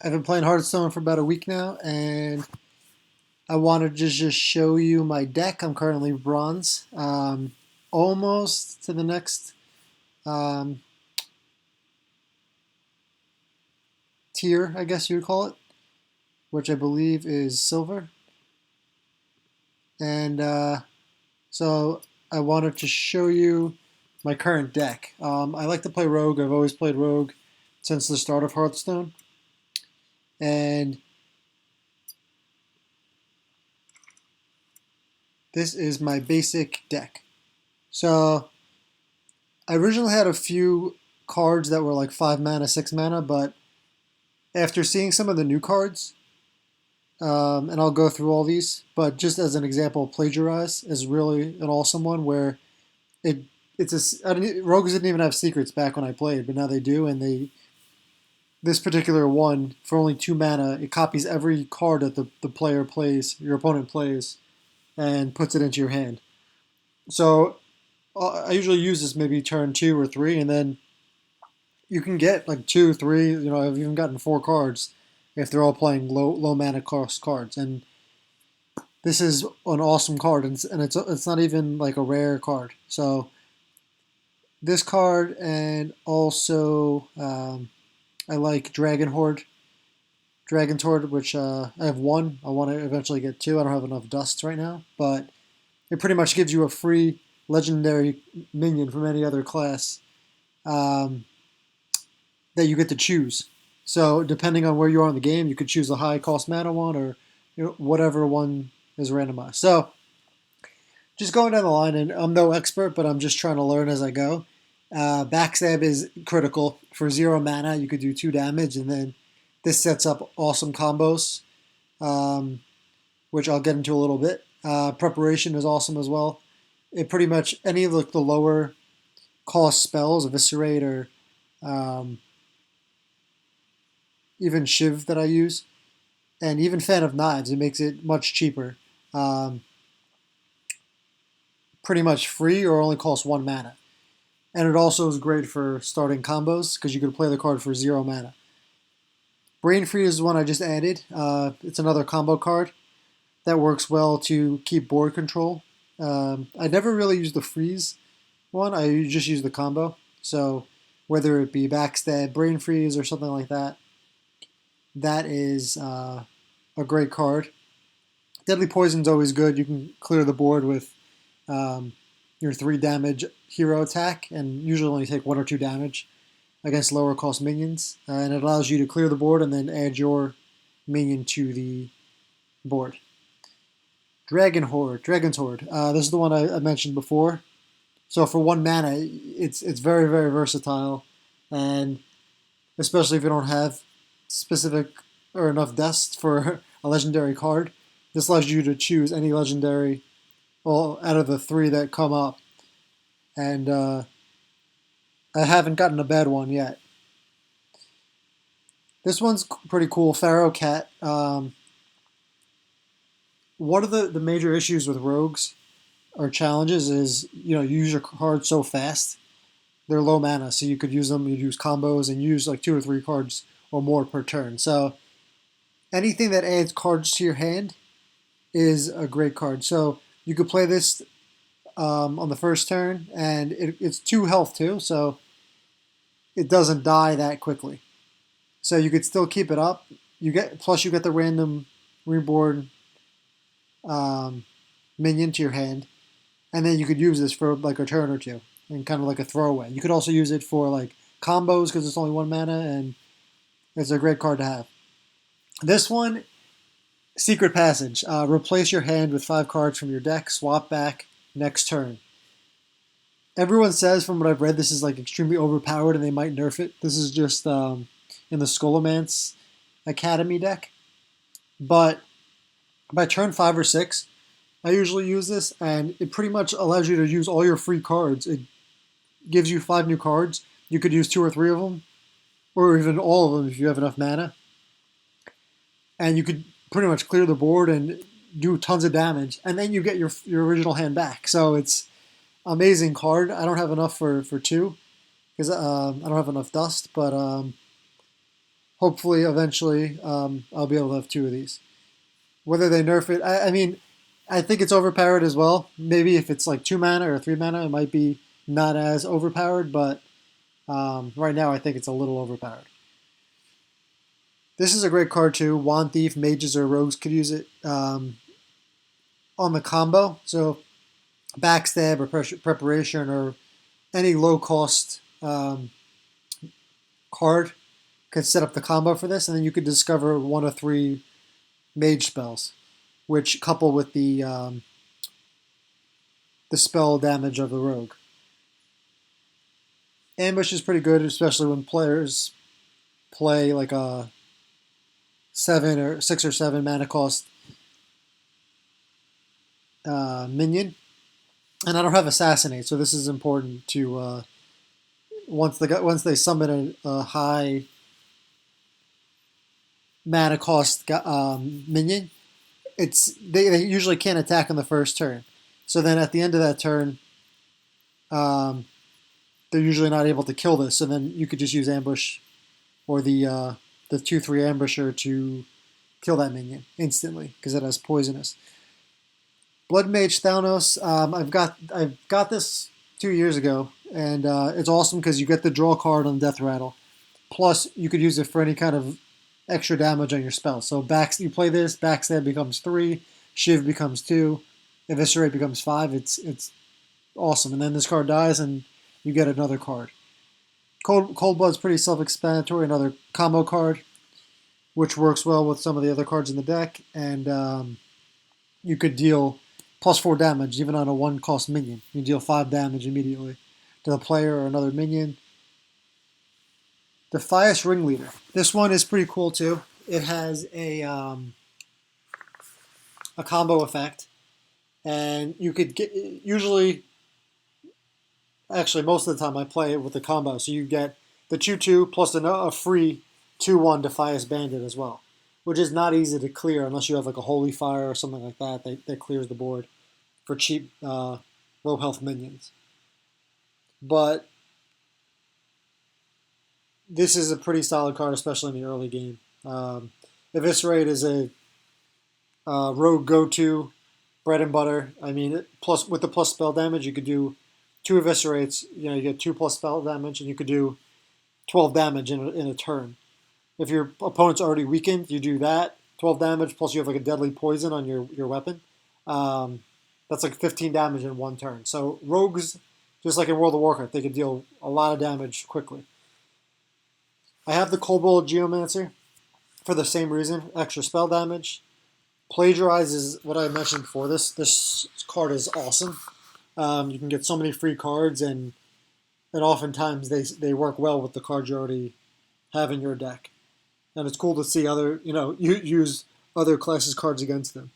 I've been playing Hearthstone for about a week now, and I wanted to just show you my deck. I'm currently bronze, almost to the next um, tier, I guess you would call it, which I believe is silver. And so I wanted to show you my current deck. I like to play Rogue. I've always played Rogue since the start of Hearthstone, and this is my basic deck. So I originally had a few cards that were like 5 mana, 6 mana, but after seeing some of the new cards, and I'll go through all these, but just as an example, Plagiarize is really an awesome one where it it's a I didn't, rogues didn't even have secrets back when I played, but now they do, and they this particular one for only 2 mana, it copies every card that the player plays, your opponent plays, and puts it into your hand. So I usually use this maybe turn 2 or 3, and then you can get like 2, 3. I've even gotten 4 cards if they're all playing low mana cost cards. And this is an awesome card, and it's not even like a rare card. So this card, and also I like Dragon Horde, which I have one. I want to eventually get two. I don't have enough dust right now, but it pretty much gives you a free legendary minion from any other class. Um, that you get to choose. So depending on where you are in the game, you could choose a high cost mana one or whatever one is randomized. So just going down the line, and I'm no expert, but I'm just trying to learn as I go. Backstab is critical for 0 mana. You could do 2 damage, and then this sets up awesome combos, um, which I'll get into a little bit. Preparation is awesome as well. It pretty much any of the lower cost spells, eviscerate or um, even Shiv that I use, and even Fan of Knives. It makes it much cheaper. Um, Pretty much free or only costs 1 mana. And it also is great for starting combos because you could play the card for 0 mana. Brain Free is one I just added. It's another combo card that works well to keep board control. I never really use the freeze one. I just use the combo. So whether it be backstab, brain freeze, or something like that, that is a great card. Deadly Poison's always good. You can clear the board with um, your 3 damage hero attack, and usually only take 1 or 2 damage against lower cost minions. And it allows you to clear the board and then add your minion to the board. Dragon's Horde. This is the one I mentioned before. So for 1 mana, it's very very versatile, and especially if you don't have specific or enough dust for a legendary card, this allows you to choose any legendary, well, out of the 3 that come up, and I haven't gotten a bad one yet. This one's pretty cool, Pharaoh Cat. One of the major issues with rogues or challenges is you use your cards so fast. They're low mana, so you could use them. You use combos and use like 2 or 3 cards or more per turn. So anything that adds cards to your hand is a great card. So you could play this on the first turn, and it's 2 health too, so it doesn't die that quickly. So you could still keep it up. You get the random reborn um, minion to your hand, and then you could use this for like a turn or two, and kind of like a throwaway. You could also use it for like combos because it's only 1 mana, and it's a great card to have. This one, Secret Passage. Replace your hand with 5 cards from your deck. Swap back next turn. Everyone says, from what I've read, this is like extremely overpowered, and they might nerf it. This is just in the Scholomance Academy deck, but by turn 5 or 6, I usually use this, and it pretty much allows you to use all your free cards. It gives you 5 new cards. You could use 2 or 3 of them, or even all of them if you have enough mana, and you could pretty much clear the board and do tons of damage, and then you get your original hand back. So it's amazing card. I don't have enough for 2 because I don't have enough dust, but hopefully, eventually, I'll be able to have two of these. Whether they nerf it, I mean, I think it's overpowered as well. Maybe if it's like 2 mana or 3 mana, it might be not as overpowered, but right now I think it's a little overpowered. This is a great card too. Wand Thief, mages or rogues could use it on the combo. So backstab or preparation or any low cost card could set up the combo for this, and then you could discover one of three mage spells, which couple with the spell damage of the rogue. Ambush is pretty good, especially when players play like a 6 or 7 mana cost minion. And I don't have assassinate, so this is important to once they summon a high mana cost minion, they usually can't attack on the first turn. So then at the end of that turn, they're usually not able to kill this. So then you could just use ambush or the 2/3 ambusher to kill that minion instantly because it has poisonous. Blood Mage Thanos. I've got this 2 years ago, and it's awesome because you get the draw card on Death Rattle. Plus, you could use it for any kind of extra damage on your spell. So you play this, backstab becomes 3, Shiv becomes 2, eviscerate becomes 5. It's awesome. And then this card dies, and you get another card. Cold Blood's pretty self-explanatory. Another combo card, which works well with some of the other cards in the deck, and you could deal +4 damage even on a 1-cost minion. You deal 5 damage immediately to the player or another minion. The Fios Ringleader. This one is pretty cool too. It has a combo effect, and you could get usually. Actually, most of the time I play it with the combo, so you get the 2/2 plus a free 2/1 Defias Bandit as well, which is not easy to clear unless you have like a Holy Fire or something like that that clears the board for cheap low health minions. But this is a pretty solid card, especially in the early game. Eviscerate is a rogue go-to, bread and butter. I mean, plus with the plus spell damage, you could do 2 eviscerates. You know, you get 2 plus spell damage, and you could do 12 damage in a turn. If your opponent's already weakened, you do that 12 damage plus you have like a deadly poison on your weapon. That's like 15 damage in one turn. So rogues, just like in World of Warcraft, they can deal a lot of damage quickly. I have the Cobalt Geomancer for the same reason, extra spell damage. Plagiarize is what I mentioned before. This card is awesome. You can get so many free cards, and oftentimes they work well with the cards you already have in your deck. And it's cool to see you use other classes' cards against them.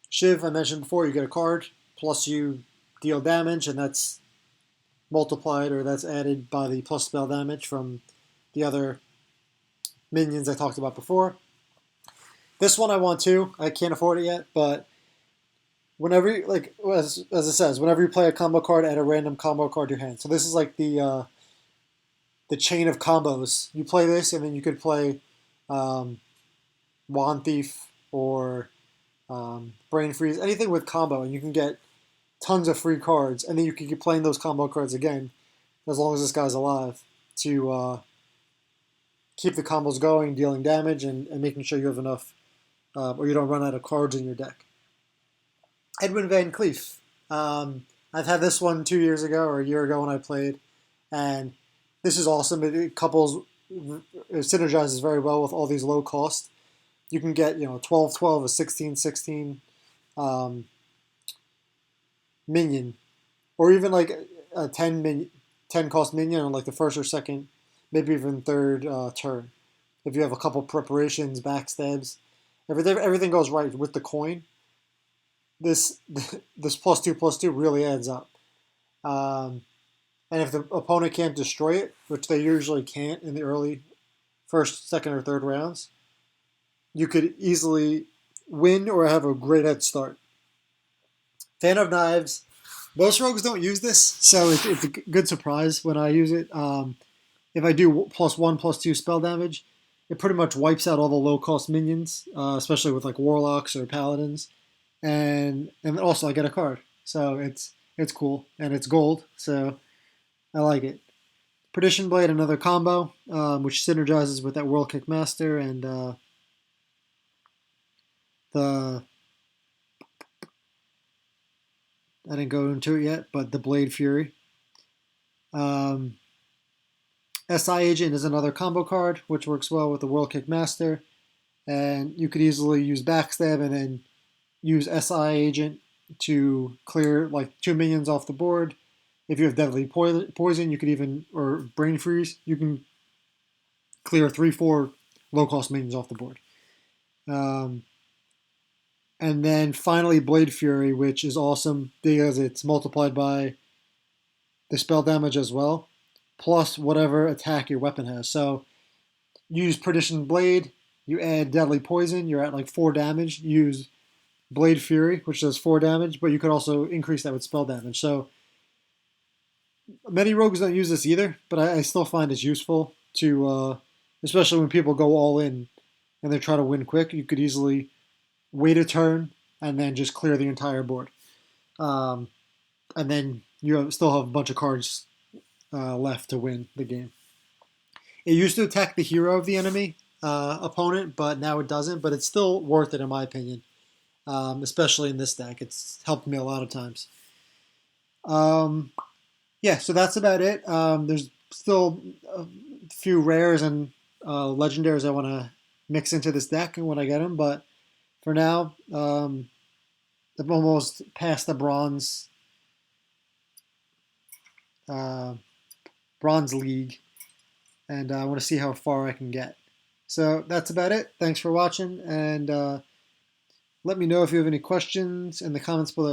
Shiv, I mentioned before, you get a card, plus you deal damage, and that's multiplied or that's added by the plus spell damage from the other minions I talked about before. This one I want too. I can't afford it yet, but whenever as it says, whenever you play a combo card, add a random combo card to your hand. So this is like the chain of combos. You play this, and then you could play Wand Thief or Brain Freeze, anything with combo, and you can get tons of free cards, and then you can keep playing those combo cards again, as long as this guy's alive, to keep the combos going, dealing damage, and making sure you have enough, or you don't run out of cards in your deck. Edwin Van Cleef. I've had this one 2 years ago or a year ago when I played, and this is awesome. It synergizes very well with all these low cost. You can get 12/12, a 16/16 minion, or even like a 10 cost minion on like the first or second, maybe even third turn. If you have a couple preparations, backstabs, everything goes right with the coin. This +2/+2 really adds up. And if the opponent can't destroy it, which they usually can't in the early first, second, or third rounds, you could easily win or have a great head start. Fan of Knives. Most rogues don't use this, so it's a good surprise when I use it. if I do +1/+2 spell damage, it pretty much wipes out all the low cost minions, especially with like warlocks or paladins, and also I get a card, so it's cool and it's gold, so I like it. Perdition Blade, another combo, which synergizes with that World Kick Master and the I didn't go into it yet, but the Blade Fury. Um, SI Agent is another combo card, which works well with the World Kick Master, and you could easily use Backstab and then use SI Agent to clear like 2 minions off the board. If you have Deadly Poison, you could even, or Brain Freeze, you can clear 3-4 low cost minions off the board. Um, and then finally Blade Fury, which is awesome because it's multiplied by the spell damage as well, plus whatever attack your weapon has. So use Perdition Blade, you add Deadly Poison, you're at like 4 damage. Use Blade Fury, which does 4 damage, but you could also increase that with spell damage. So many rogues don't use this either, but I still find it's useful to, especially when people go all in and they try to win quick. You could easily wait a turn and then just clear the entire board. Um, and then still have a bunch of cards left to win the game. It used to attack the hero of the enemy opponent, but now it doesn't. But it's still worth it in my opinion, especially in this deck. It's helped me a lot of times. Yeah, so that's about it. There's still a few rares and legendaries I want to mix into this deck when I get them, but for now, I've almost passed the uh, bronze league, and I want to see how far I can get. So that's about it. Thanks for watching, and let me know if you have any questions in the comments below.